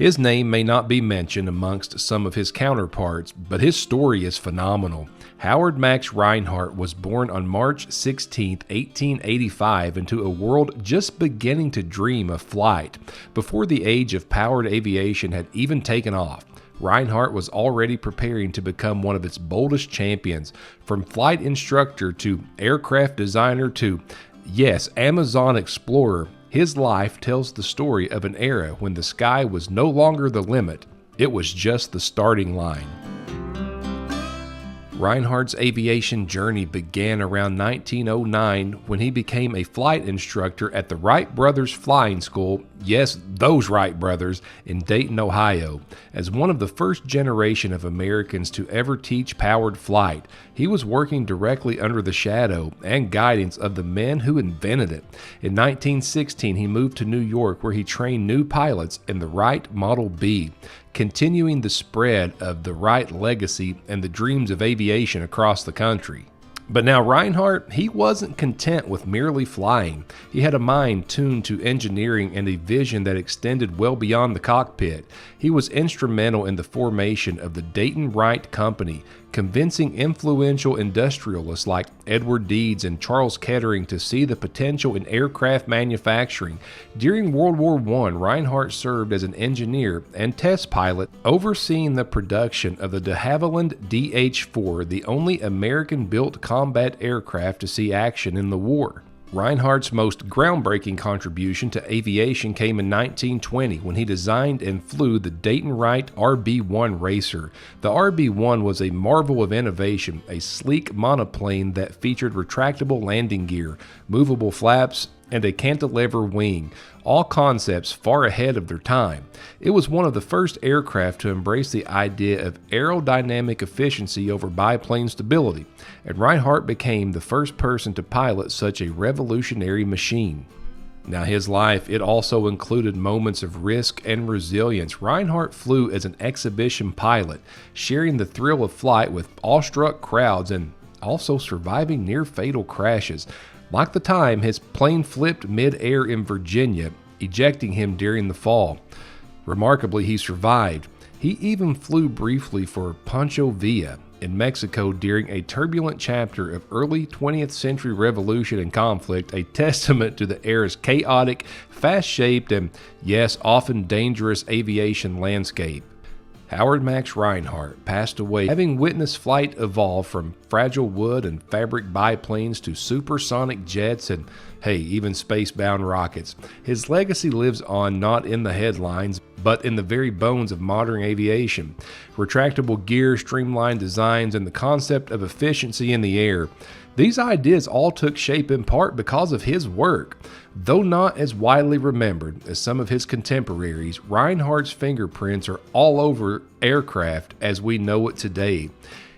His name may not be mentioned amongst some of his counterparts, but his story is phenomenal. Howard Max Reinhardt was born on March 16, 1885, into a world just beginning to dream of flight, before the age of powered aviation had even taken off. Reinhardt was already preparing to become one of its boldest champions, from flight instructor to aircraft designer to, yes, Amazon explorer. His life tells the story of an era when the sky was no longer the limit, it was just the starting line. Reinhardt's aviation journey began around 1909 when he became a flight instructor at the Wright Brothers Flying School, yes, those Wright brothers, in Dayton, Ohio. As one of the first generation of Americans to ever teach powered flight, he was working directly under the shadow and guidance of the men who invented it. In 1916, he moved to New York, where he trained new pilots in the Wright Model B, continuing the spread of the Wright legacy and the dreams of aviation across the country. But now Reinhardt, he wasn't content with merely flying. He had a mind tuned to engineering and a vision that extended well beyond the cockpit. He was instrumental in the formation of the Dayton Wright Company, convincing influential industrialists like Edward Deeds and Charles Kettering to see the potential in aircraft manufacturing. During World War I, Reinhardt served as an engineer and test pilot, overseeing the production of the de Havilland DH-4, the only American-built combat aircraft to see action in the war. Reinhardt's most groundbreaking contribution to aviation came in 1920 when he designed and flew the Dayton Wright RB-1 racer. The RB-1 was a marvel of innovation, a sleek monoplane that featured retractable landing gear, movable flaps, and a cantilever wing, all concepts far ahead of their time. It was one of the first aircraft to embrace the idea of aerodynamic efficiency over biplane stability, and Reinhardt became the first person to pilot such a revolutionary machine. Now, his life, it also included moments of risk and resilience. Reinhardt flew as an exhibition pilot, sharing the thrill of flight with awestruck crowds and also surviving near-fatal crashes. Like the time his plane flipped mid-air in Virginia, ejecting him during the fall. Remarkably, he survived. He even flew briefly for Pancho Villa in Mexico during a turbulent chapter of early 20th century revolution and conflict, a testament to the era's chaotic, fast-shaped, and yes, often dangerous aviation landscape. Howard Max Reinhardt passed away having witnessed flight evolve from fragile wood and fabric biplanes to supersonic jets and, hey, even space-bound rockets. His legacy lives on not in the headlines, but in the very bones of modern aviation. Retractable gear, streamlined designs, and the concept of efficiency in the air. These ideas all took shape in part because of his work. Though not as widely remembered as some of his contemporaries, Reinhardt's fingerprints are all over aircraft as we know it today.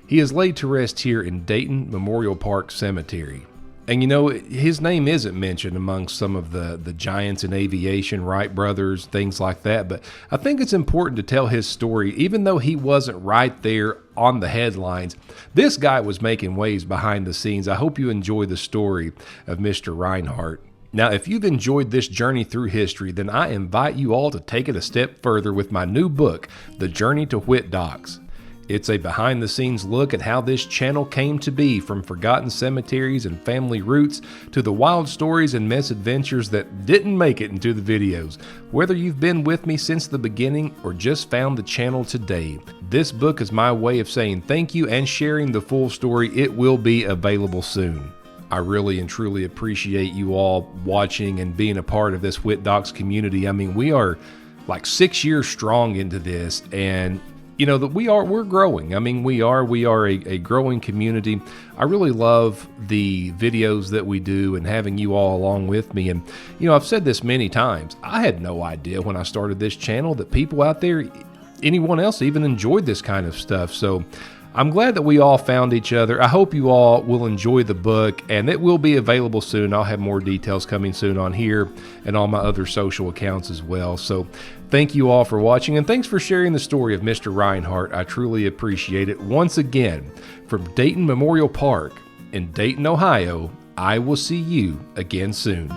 He is laid to rest here in Dayton Memorial Park Cemetery. And you know, his name isn't mentioned among some of the giants in aviation, Wright brothers, things like that, but I think it's important to tell his story, even though he wasn't right there on the headlines. This guy was making waves behind the scenes. I hope you enjoy the story of Mr. Reinhardt. Now, if you've enjoyed this journey through history, then I invite you all to take it a step further with my new book, The Journey to Whit Docks. It's a behind-the-scenes look at how this channel came to be, from forgotten cemeteries and family roots to the wild stories and misadventures that didn't make it into the videos. Whether you've been with me since the beginning or just found the channel today, this book is my way of saying thank you and sharing the full story. It will be available soon. I really and truly appreciate you all watching and being a part of this Whit Docks community. I mean, we are like 6 years strong into this, and you know that we're growing. I mean, we are a growing community. I really love the videos that we do and having you all along with me. And you know, I've said this many times, I had no idea when I started this channel that people out there, anyone else, even enjoyed this kind of stuff. So I'm glad that we all found each other. I hope you all will enjoy the book, and it will be available soon. I'll have more details coming soon on here and on my other social accounts as well. So thank you all for watching, and thanks for sharing the story of Mr. Reinhardt. I truly appreciate it. Once again, from Dayton Memorial Park in Dayton, Ohio, I will see you again soon.